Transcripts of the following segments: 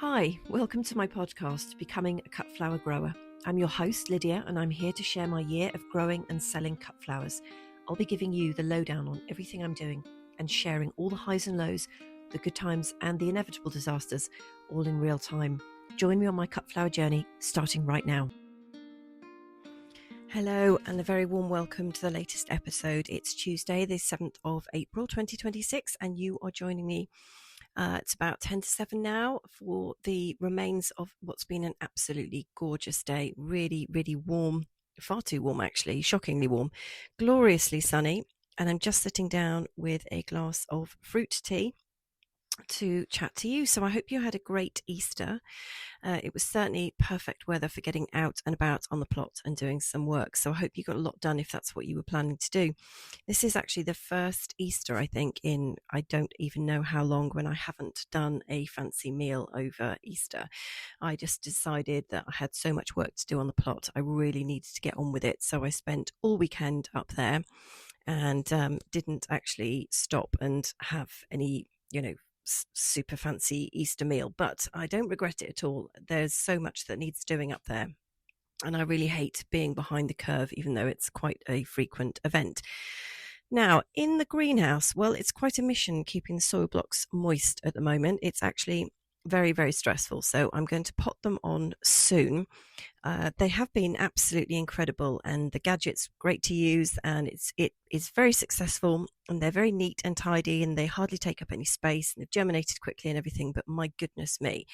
Hi, welcome to my podcast, Becoming a Cut Flower Grower. I'm your host, Lydia, and I'm here to share my year of growing and selling cut flowers. I'll be giving you the lowdown on everything I'm doing and sharing all the highs and lows, the good times and the inevitable disasters, all in real time. Join me on my cut flower journey, starting right now. Hello, and a very warm welcome to the latest episode. It's Tuesday, the 7th of April, 2026, and you are joining me. It's about 10 to 7 now for the remains of what's been an absolutely gorgeous day. Really, really warm, far too warm actually, shockingly warm, gloriously sunny. And I'm just sitting down with a glass of fruit tea to chat to you. So I hope you had a great Easter. It was certainly perfect weather for getting out and about on the plot and doing some work. So I hope you got a lot done if that's what you were planning to do. This is actually the first Easter, I think, in I don't even know how long when I haven't done a fancy meal over Easter. I just decided that I had so much work to do on the plot. I really needed to get on with it. So I spent all weekend up there and didn't actually stop and have any, super fancy Easter meal, but I don't regret it at all. There's so much that needs doing up there, and I really hate being behind the curve, even though it's quite a frequent event. Now, in the greenhouse, well, it's quite a mission keeping the soil blocks moist at the moment. It's actually very, very stressful. So I'm going to pot them on soon. They have been absolutely incredible, and the gadget's great to use, and it is very successful, and they're very neat and tidy, and they hardly take up any space, and they've germinated quickly and everything. But my goodness me,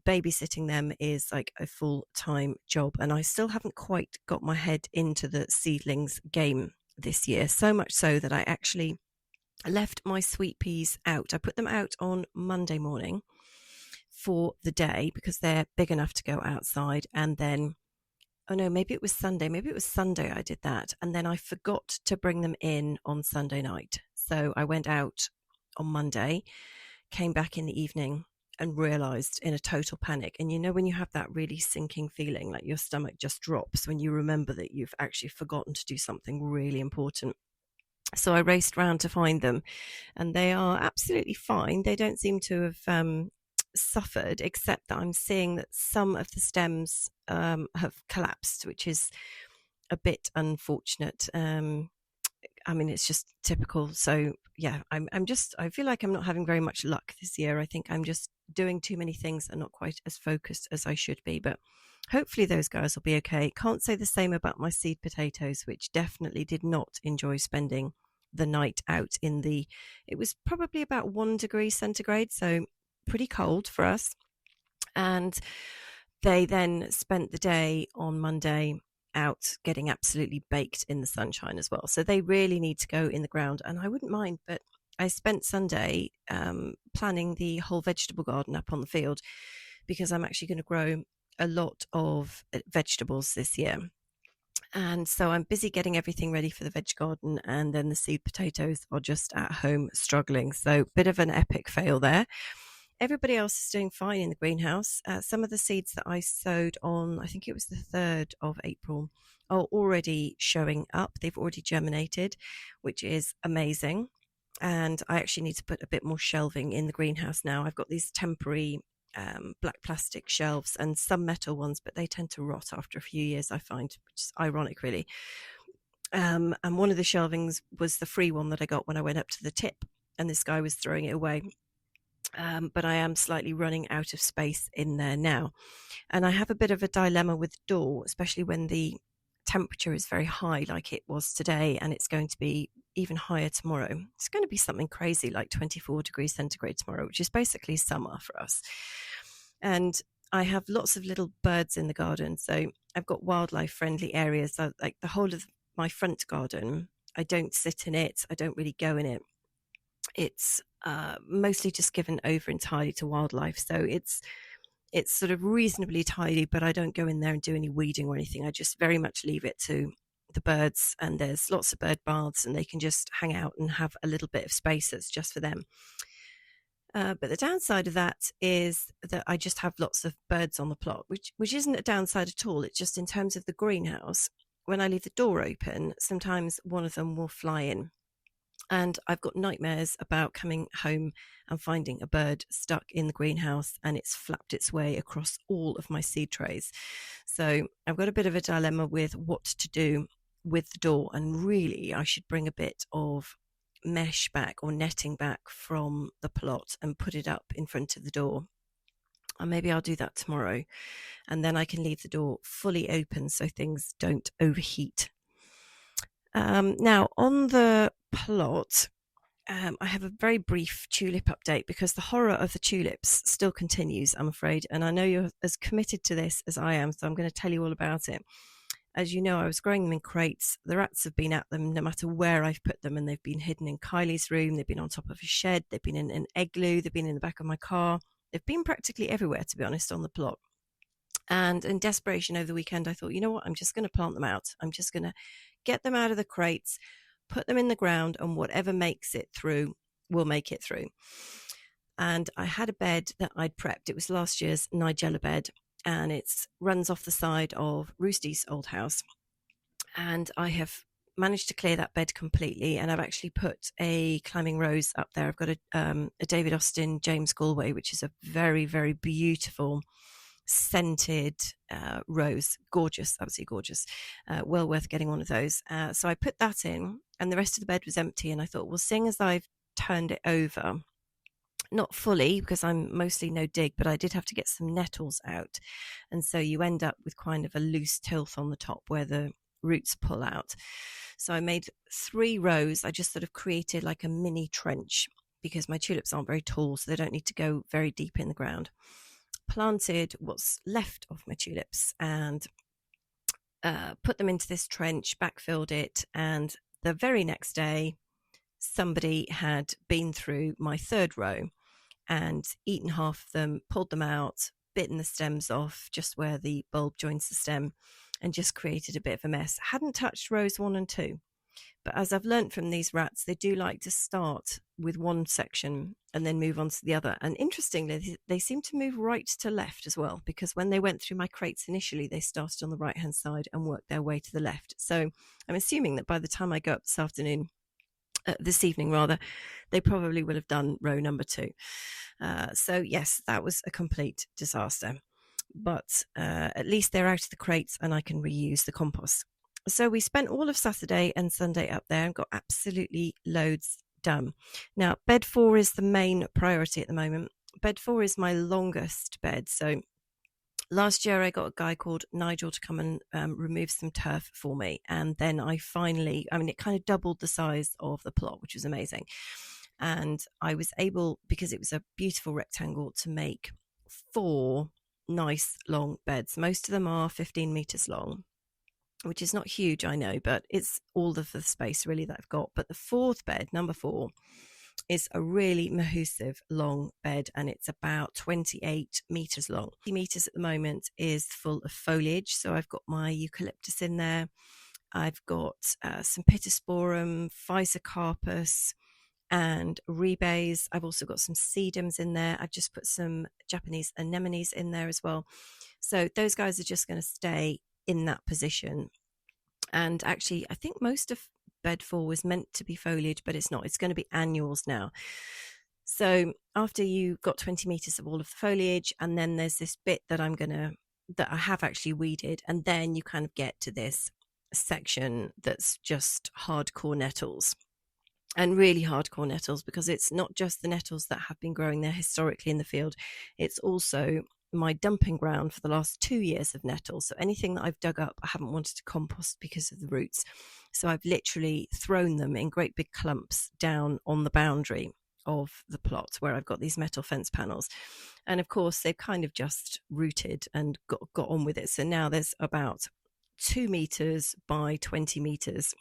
babysitting them is like a full-time job, and I still haven't quite got my head into the seedlings game this year, so much so that I actually left my sweet peas out. I put them out on Monday morning for the day because they're big enough to go outside, and then maybe it was Sunday I did that, and then I forgot to bring them in on Sunday night. So I went out on Monday, came back in the evening, and realized in a total panic, and when you have that really sinking feeling like your stomach just drops when you remember that you've actually forgotten to do something really important. So I raced around to find them, and they are absolutely fine. They don't seem to have suffered, except that I'm seeing that some of the stems have collapsed, which is a bit unfortunate. It's just typical. So yeah, I feel like I'm not having very much luck this year. I think I'm just doing too many things and not quite as focused as I should be, but hopefully those guys will be okay. Can't say the same about my seed potatoes, which definitely did not enjoy spending the night out it was probably about 1 degree centigrade, so pretty cold for us. And they then spent the day on Monday out getting absolutely baked in the sunshine as well. So they really need to go in the ground, and I wouldn't mind, but I spent Sunday planning the whole vegetable garden up on the field, because I'm actually going to grow a lot of vegetables this year. And so I'm busy getting everything ready for the veg garden, and then the seed potatoes are just at home struggling. So bit of an epic fail there. Everybody else is doing fine in the greenhouse. Some of the seeds that I sowed on, I think it was the 3rd of April, are already showing up. They've already germinated, which is amazing. And I actually need to put a bit more shelving in the greenhouse now. I've got these temporary black plastic shelves and some metal ones, but they tend to rot after a few years, I find, which is ironic, really. And one of the shelvings was the free one that I got when I went up to the tip, and this guy was throwing it away. But I am slightly running out of space in there now. And I have a bit of a dilemma with the door, especially when the temperature is very high like it was today, and it's going to be even higher tomorrow. It's going to be something crazy like 24 degrees centigrade tomorrow, which is basically summer for us. And I have lots of little birds in the garden. So I've got wildlife friendly areas. So like the whole of my front garden, I don't sit in it. I don't really go in it. It's mostly just given over entirely to wildlife. So it's sort of reasonably tidy, but I don't go in there and do any weeding or anything. I just very much leave it to the birds, and there's lots of bird baths, and they can just hang out and have a little bit of space that's just for them. But the downside of that is that I just have lots of birds on the plot, which isn't a downside at all. It's just in terms of the greenhouse, when I leave the door open, sometimes one of them will fly in. And I've got nightmares about coming home and finding a bird stuck in the greenhouse and it's flapped its way across all of my seed trays. So I've got a bit of a dilemma with what to do with the door. And really, I should bring a bit of mesh back or netting back from the plot and put it up in front of the door. And maybe I'll do that tomorrow. And then I can leave the door fully open so things don't overheat. Now, on the plot, I have a very brief tulip update because the horror of the tulips still continues, I'm afraid. And I know you're as committed to this as I am, so I'm going to tell you all about it. As you know, I was growing them in crates. The rats have been at them no matter where I've put them, and they've been hidden in Kylie's room. They've been on top of a shed. They've been in an igloo. They've been in the back of my car. They've been practically everywhere, to be honest, on the plot. And in desperation over the weekend, I thought, you know what, I'm just going to plant them out. I'm just going to get them out of the crates, put them in the ground, and whatever makes it through will make it through. And I had a bed that I'd prepped. It was last year's Nigella bed, and it runs off the side of Roosty's old house. And I have managed to clear that bed completely, and I've actually put a climbing rose up there. I've got a David Austin James Galway, which is a very, very beautiful scented rose. Gorgeous, absolutely gorgeous. Well worth getting one of those. So I put that in, and the rest of the bed was empty, and I thought, well, seeing as I've turned it over, not fully because I'm mostly no dig, but I did have to get some nettles out, and so you end up with kind of a loose tilth on the top where the roots pull out. So I made 3 rows. I just sort of created like a mini trench because my tulips aren't very tall, so they don't need to go very deep in the ground. Planted what's left of my tulips and put them into this trench, backfilled it, and the very next day somebody had been through my 3rd row and eaten half of them, pulled them out, bitten the stems off just where the bulb joins the stem, and just created a bit of a mess. Hadn't touched rows 1 and 2. But as I've learned from these rats, they do like to start with one section and then move on to the other. And interestingly, they seem to move right to left as well, because when they went through my crates initially, they started on the right-hand side and worked their way to the left. So I'm assuming that by the time I go up this evening rather, they probably will have done row number 2. So yes, that was a complete disaster. But at least they're out of the crates and I can reuse the compost. So we spent all of Saturday and Sunday up there and got absolutely loads done. Now, bed 4 is the main priority at the moment. Bed 4 is my longest bed. So last year I got a guy called Nigel to come and remove some turf for me. And then it kind of doubled the size of the plot, which was amazing. And I was able, because it was a beautiful rectangle, to make 4 nice long beds. Most of them are 15 meters long, which is not huge, I know, but it's all of the space really that I've got. But the 4th bed, number 4, is a really mahoosive long bed, and it's about 28 meters long. 20 meters at the moment is full of foliage. So I've got my eucalyptus in there. I've got some pittosporum, physocarpus, and rebase. I've also got some sedums in there. I've just put some Japanese anemones in there as well. So those guys are just going to stay in that position. And actually, I think most of bed 4 was meant to be foliage, but it's not. It's going to be annuals now. So after you've got 20 meters of all of the foliage, and then there's this bit that I have actually weeded, and then you kind of get to this section that's just hardcore nettles. And really hardcore nettles, because it's not just the nettles that have been growing there historically in the field. It's also my dumping ground for the last 2 years of nettles. So anything that I've dug up, I haven't wanted to compost because of the roots. So I've literally thrown them in great big clumps down on the boundary of the plot where I've got these metal fence panels. And of course, they've kind of just rooted and got on with it. So now there's about 2 meters by 20 meters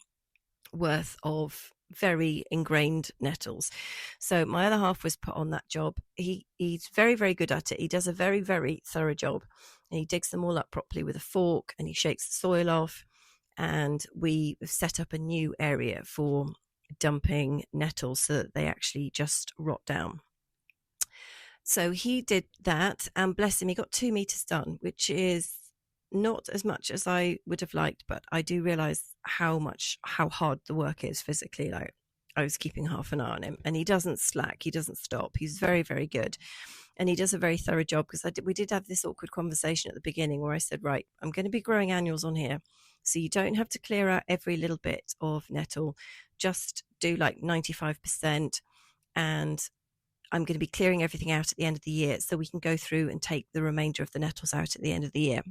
worth of very ingrained nettles. So my other half was put on that job. He's very, very good at it. He does a very, very thorough job, and he digs them all up properly with a fork, and he shakes the soil off, and we set up a new area for dumping nettles so that they actually just rot down. So he did that, and bless him, he got 2 meters done, which is not as much as I would have liked, but I do realize how hard the work is physically. Like, I was keeping half an eye on him, and he doesn't slack. He doesn't stop. He's very, very good. And he does a very thorough job, because we did have this awkward conversation at the beginning where I said, right, I'm going to be growing annuals on here. So you don't have to clear out every little bit of nettle. Just do like 95%. And I'm going to be clearing everything out at the end of the year, so we can go through and take the remainder of the nettles out at the end of the year.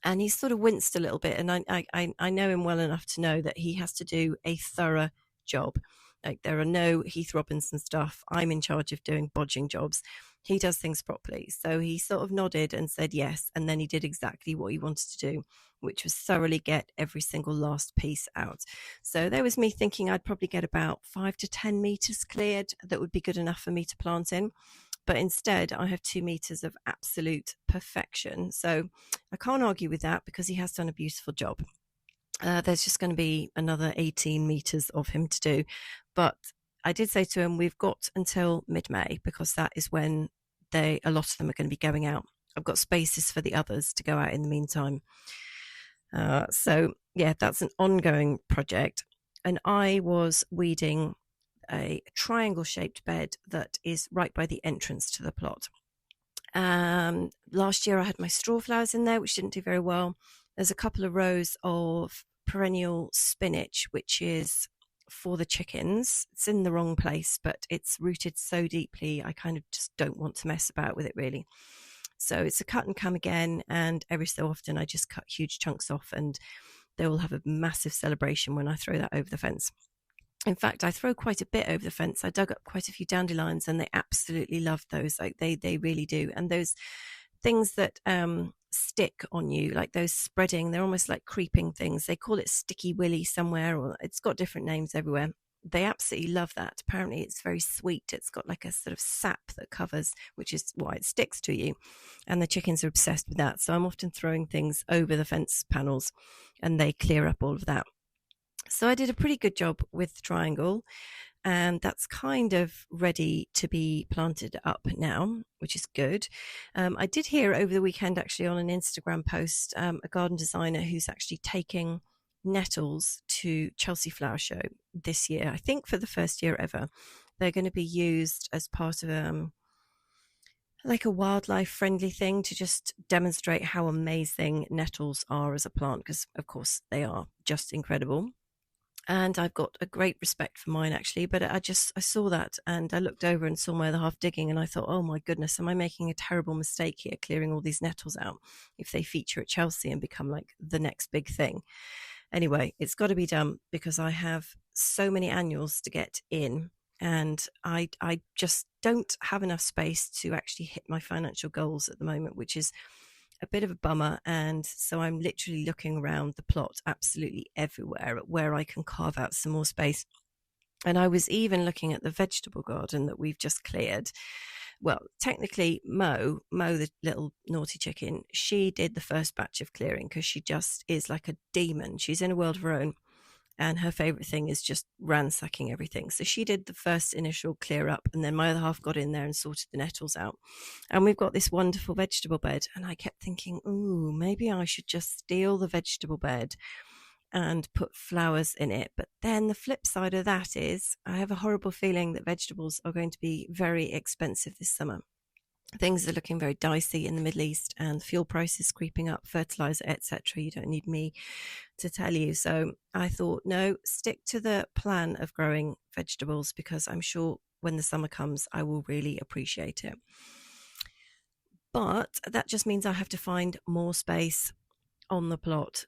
And he sort of winced a little bit, and I know him well enough to know that he has to do a thorough job. Like, there are no Heath Robinson stuff. I'm in charge of doing bodging jobs. He does things properly. So he sort of nodded and said yes, and then he did exactly what he wanted to do, which was thoroughly get every single last piece out. So there was me thinking I'd probably get about 5 to 10 meters cleared that would be good enough for me to plant in. But instead, I have 2 meters of absolute perfection. So I can't argue with that, because he has done a beautiful job. There's just going to be another 18 meters of him to do. But I did say to him, we've got until mid-May, because that is when a lot of them are going to be going out. I've got spaces for the others to go out in the meantime. So yeah, that's an ongoing project. And I was weeding a triangle shaped bed that is right by the entrance to the plot. Last year I had my straw flowers in there, which didn't do very well. There's a couple of rows of perennial spinach, which is for the chickens. It's in the wrong place, but it's rooted so deeply, I kind of just don't want to mess about with it, really. So it's a cut and come again, and every so often I just cut huge chunks off, and they will have a massive celebration when I throw that over the fence. In fact, I throw quite a bit over the fence. I dug up quite a few dandelions, and they absolutely love those. Like, they really do. And those things that stick on you, like those spreading, they're almost like creeping things. They call it sticky willy somewhere, or it's got different names everywhere. They absolutely love that. Apparently it's very sweet. It's got like a sort of sap that covers, which is why it sticks to you. And the chickens are obsessed with that. So I'm often throwing things over the fence panels, and they clear up all of that. So I did a pretty good job with the triangle, and that's kind of ready to be planted up now, which is good. I did hear over the weekend, actually, on an Instagram post, a garden designer who's actually taking nettles to Chelsea Flower Show this year. I think for the first year ever, they're going to be used as part of like a wildlife friendly thing, to just demonstrate how amazing nettles are as a plant, because of course they are just incredible. And I've got a great respect for mine, actually, but I saw that, and I looked over and saw my other half digging, and I thought, oh my goodness, am I making a terrible mistake here, clearing all these nettles out, if they feature at Chelsea and become like the next big thing? Anyway, it's got to be done, because I have so many annuals to get in, and I just don't have enough space to actually hit my financial goals at the moment, which is a bit of a bummer. And so I'm literally looking around the plot absolutely everywhere at where I can carve out some more space. And I was even looking at the vegetable garden that we've just cleared. Well, technically, Mo, the little naughty chicken, she did the first batch of clearing, because she just is like a demon. She's in a world of her own, and her favorite thing is just ransacking everything. So she did the first initial clear up, and then my other half got in there and sorted the nettles out. And we've got this wonderful vegetable bed, and I kept thinking, ooh, maybe I should just steal the vegetable bed and put flowers in it. But then the flip side of that is, I have a horrible feeling that vegetables are going to be very expensive this summer. Things are looking very dicey in the Middle East, and fuel prices creeping up, fertilizer, etc. You don't need me to tell you. So I thought, no, stick to the plan of growing vegetables, because I'm sure when the summer comes, I will really appreciate it. But that just means I have to find more space on the plot.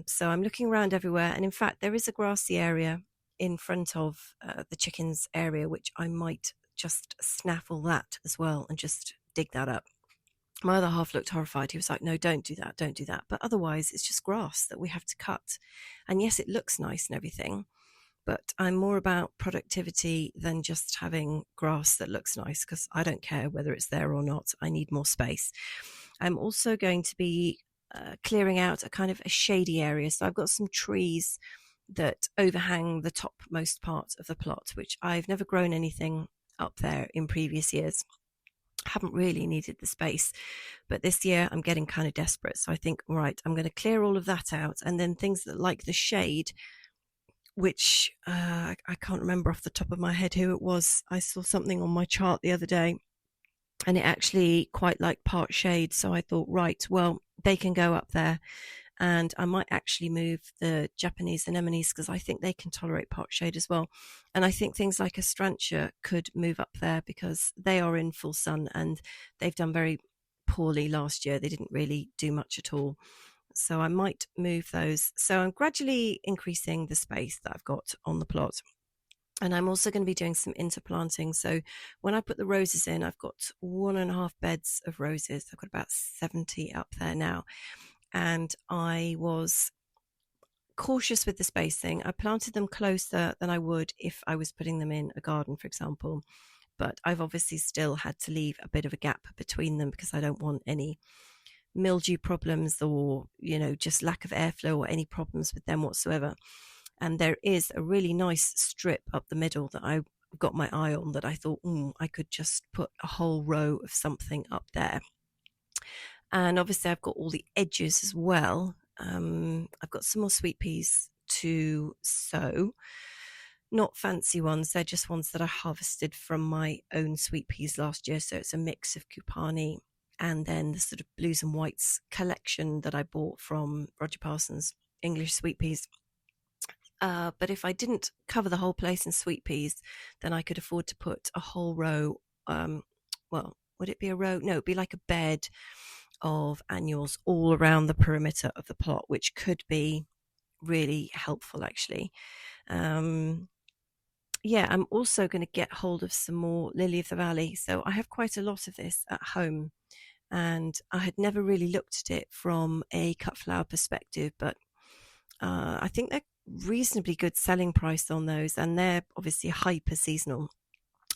So I'm looking around everywhere. And in fact, there is a grassy area in front of the chickens area, which I might just snaffle that as well and just dig that up. My other half looked horrified. He was like, no, don't do that, don't do that. But otherwise, it's just grass that we have to cut. And yes, it looks nice and everything, but I'm more about productivity than just having grass that looks nice, because I don't care whether it's there or not. I need more space. I'm also going to be clearing out a kind of a shady area. So I've got some trees that overhang the topmost part of the plot, which I've never grown anything up there in previous years. Haven't really needed the space, but this year I'm getting kind of desperate. So I think, right, I'm going to clear all of that out, and then things that like the shade which I can't remember off the top of my head who it was. I saw something on my chart the other day, and it actually quite liked part shade. So I thought, right, well, they can go up there. And I might actually move the Japanese anemones because I think they can tolerate part shade as well. And I think things like astrantia could move up there because they are in full sun and they've done very poorly last year. They didn't really do much at all. So I might move those. So I'm gradually increasing the space that I've got on the plot. And I'm also going to be doing some interplanting. So when I put the roses in, I've got 1.5 beds of roses. I've got about 70 up there now. And I was cautious with the spacing. I planted them closer than I would if I was putting them in a garden, for example. But I've obviously still had to leave a bit of a gap between them because I don't want any mildew problems or, just lack of airflow or any problems with them whatsoever. And there is a really nice strip up the middle that I got my eye on that I thought, I could just put a whole row of something up there. And obviously I've got all the edges as well. I've got some more sweet peas to sow. Not fancy ones, they're just ones that I harvested from my own sweet peas last year. So it's a mix of Kupani and then the sort of blues and whites collection that I bought from Roger Parsons' English sweet peas. But if I didn't cover the whole place in sweet peas, then I could afford to put a whole row. Would it be a row? No, it'd be like a bed of annuals all around the perimeter of the plot, which could be really helpful actually. I'm also going to get hold of some more lily of the valley. So I have quite a lot of this at home and I had never really looked at it from a cut flower perspective, but I think they're reasonably good selling price on those, and they're obviously hyper seasonal.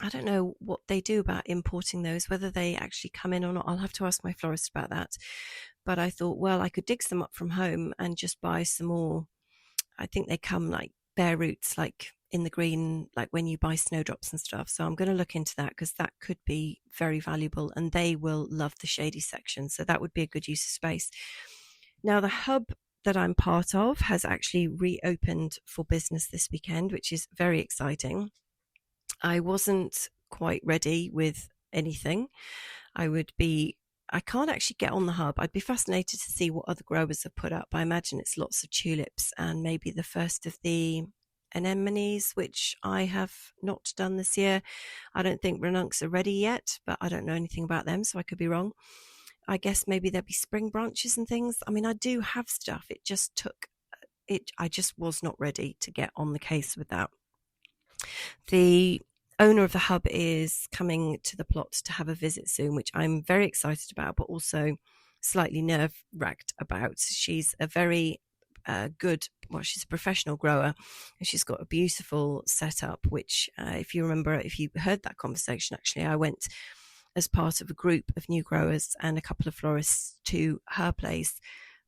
I don't know what they do about importing those, whether they actually come in or not. I'll have to ask my florist about that. But I thought, well, I could dig some up from home and just buy some more. I think they come like bare roots, like in the green, like when you buy snowdrops and stuff. So I'm going to look into that because that could be very valuable and they will love the shady section. So that would be a good use of space. Now, the hub that I'm part of has actually reopened for business this weekend, which is very exciting. I wasn't quite ready with anything. I can't actually get on the hub. I'd be fascinated to see what other growers have put up. I imagine it's lots of tulips and maybe the first of the anemones, which I have not done this year. I don't think ranuncs are ready yet, but I don't know anything about them, so I could be wrong. I guess maybe there'll be spring branches and things. I mean, I do have stuff. I just was not ready to get on the case with that. The owner of the hub is coming to the plot to have a visit soon, which I'm very excited about, but also slightly nerve-wracked about. She's a very she's a professional grower, and she's got a beautiful setup, which if you heard that conversation, actually, I went as part of a group of new growers and a couple of florists to her place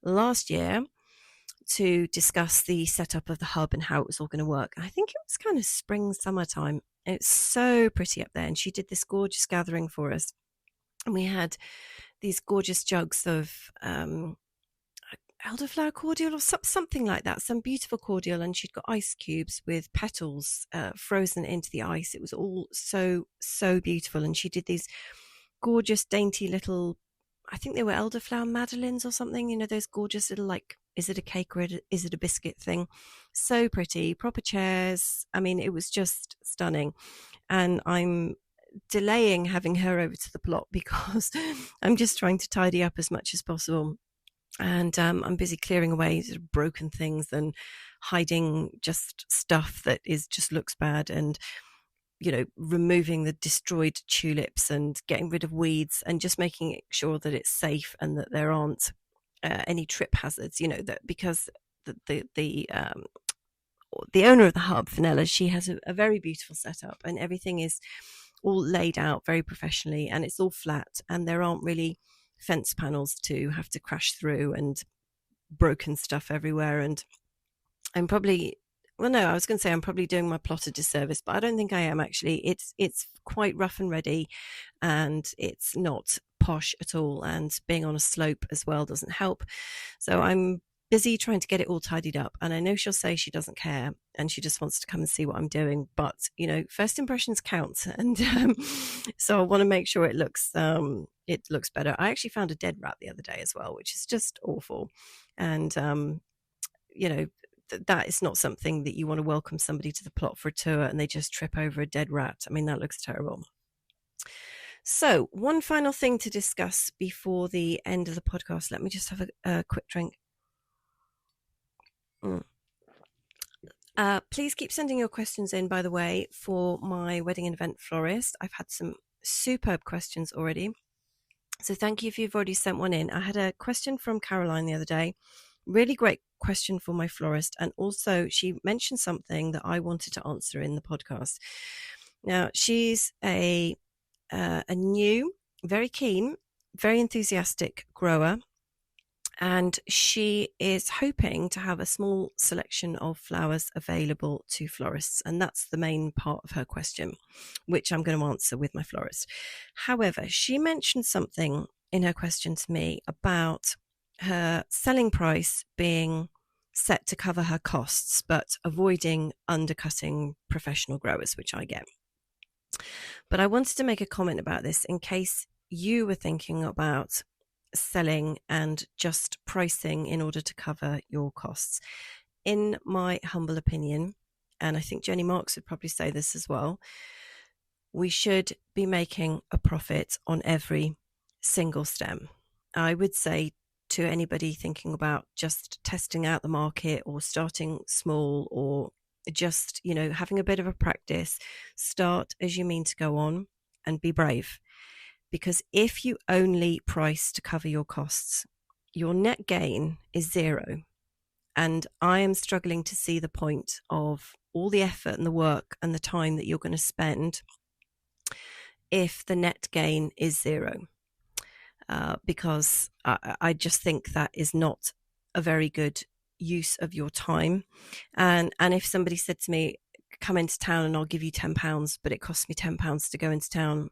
last year to discuss the setup of the hub and how it was all going to work. I think it was kind of spring, summertime. It's so pretty up there. And she did this gorgeous gathering for us. And we had these gorgeous jugs of elderflower cordial or something like that, some beautiful cordial. And she'd got ice cubes with petals frozen into the ice. It was all so, so beautiful. And she did these gorgeous, dainty little, I think they were elderflower madeleines or something, those gorgeous little, like, is it a cake or is it a biscuit thing? So pretty, proper chairs. I mean, it was just stunning. And I'm delaying having her over to the plot because I'm just trying to tidy up as much as possible. And I'm busy clearing away sort of broken things and hiding just stuff that just looks bad, and removing the destroyed tulips and getting rid of weeds and just making sure that it's safe and that there aren't any trip hazards, that because the owner of the hub, Vanilla, she has a very beautiful setup and everything is all laid out very professionally and it's all flat and there aren't really fence panels to have to crash through and broken stuff everywhere. And I'm probably I was going to say I'm probably doing my plot a disservice, but I don't think I am actually. It's quite rough and ready and it's not posh at all, and being on a slope as well doesn't help. So I'm busy trying to get it all tidied up. And I know she'll say she doesn't care and she just wants to come and see what I'm doing. But, first impressions count. And so I want to make sure it looks better. I actually found a dead rat the other day as well, which is just awful. And, that is not something that you want to welcome somebody to the plot for a tour and they just trip over a dead rat. I mean, that looks terrible. So one final thing to discuss before the end of the podcast. Let me just have a quick drink. Please keep sending your questions in, by the way, for my wedding and event florist. I've had some superb questions already. So thank you if you've already sent one in. I had a question from Caroline the other day. Really great question for my florist. And also she mentioned something that I wanted to answer in the podcast. Now, she's a new, very keen, very enthusiastic grower. And she is hoping to have a small selection of flowers available to florists. And that's the main part of her question, which I'm going to answer with my florist. However, she mentioned something in her question to me about her selling price being set to cover her costs, but avoiding undercutting professional growers, which I get. But I wanted to make a comment about this in case you were thinking about selling and just pricing in order to cover your costs. In my humble opinion, and I think Jenny Marks would probably say this as well, we should be making a profit on every single stem. I would say to anybody thinking about just testing out the market or starting small or just, having a bit of a practice, start as you mean to go on and be brave. Because if you only price to cover your costs, your net gain is zero. And I am struggling to see the point of all the effort and the work and the time that you're going to spend if the net gain is zero. Because I just think that is not a very good use of your time. And if somebody said to me, come into town and I'll give you £10, but it costs me £10 to go into town,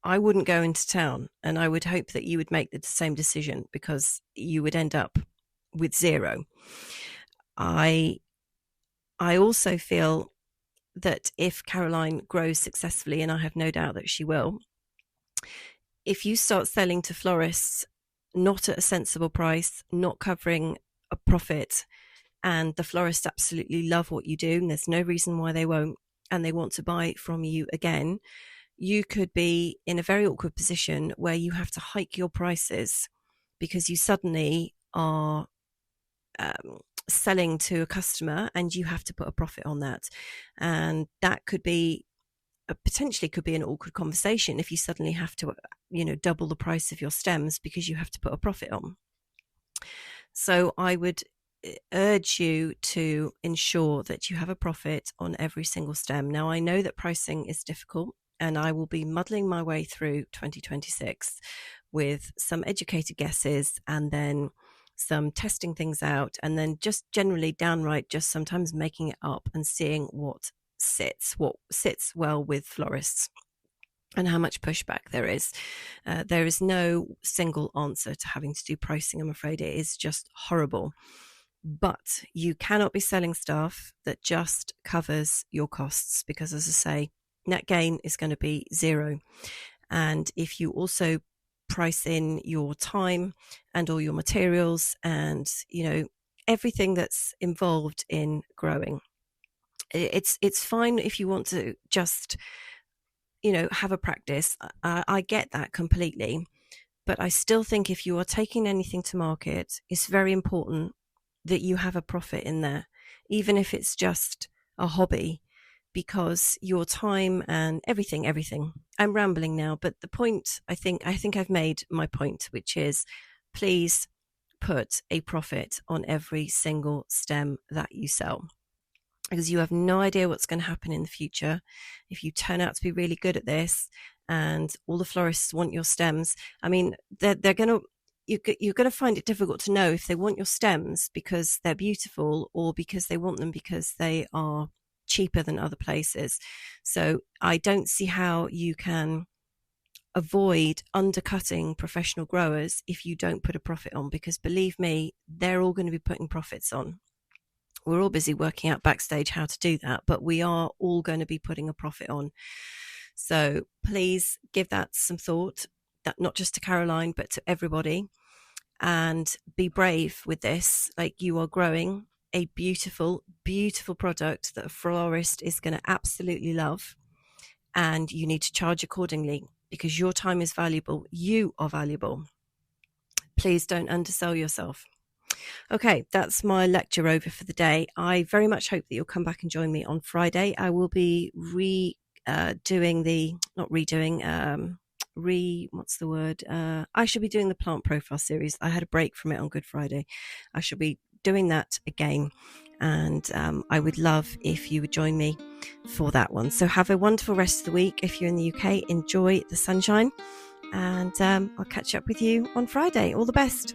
I wouldn't go into town, and I would hope that you would make the same decision because you would end up with zero. I also feel that if Caroline grows successfully, and I have no doubt that she will, if you start selling to florists not at a sensible price, not covering a profit, and the florists absolutely love what you do, and there's no reason why they won't, and they want to buy from you again, you could be in a very awkward position where you have to hike your prices because you suddenly are selling to a customer and you have to put a profit on that. And that could be potentially could be an awkward conversation if you suddenly have to, double the price of your stems because you have to put a profit on. So I would urge you to ensure that you have a profit on every single stem. Now, I know that pricing is difficult, and I will be muddling my way through 2026 with some educated guesses and then some testing things out, and then just generally downright just sometimes making it up and seeing what sits well with florists and how much pushback there is. There is no single answer to having to do pricing, I'm afraid. It is just horrible. But you cannot be selling stuff that just covers your costs because, as I say, net gain is going to be zero. And if you also price in your time and all your materials and, everything that's involved in growing, it's fine if you want to just, have a practice. I get that completely. But I still think if you are taking anything to market, it's very important that you have a profit in there, even if it's just a hobby, because your time and everything, I'm rambling now, but the point, I think I've made my point, which is please put a profit on every single stem that you sell, because you have no idea what's going to happen in the future. If you turn out to be really good at this and all the florists want your stems, I mean, you're going to find it difficult to know if they want your stems because they're beautiful or because they want them because they are cheaper than other places. So I don't see how you can avoid undercutting professional growers if you don't put a profit on, because believe me, they're all going to be putting profits on. We're all busy working out backstage how to do that, but we are all going to be putting a profit on. So please give that some thought, that not just to Caroline, but to everybody, and be brave with this. Like, you are growing a beautiful, beautiful product that a florist is going to absolutely love. And you need to charge accordingly, because your time is valuable. You are valuable. Please don't undersell yourself. Okay, that's my lecture over for the day. I very much hope that you'll come back and join me on Friday. I will be I should be doing the plant profile series. I had a break from it on Good Friday. I shall be doing that again. And I would love if you would join me for that one. So have a wonderful rest of the week. If you're in the UK, enjoy the sunshine. And I'll catch up with you on Friday. All the best.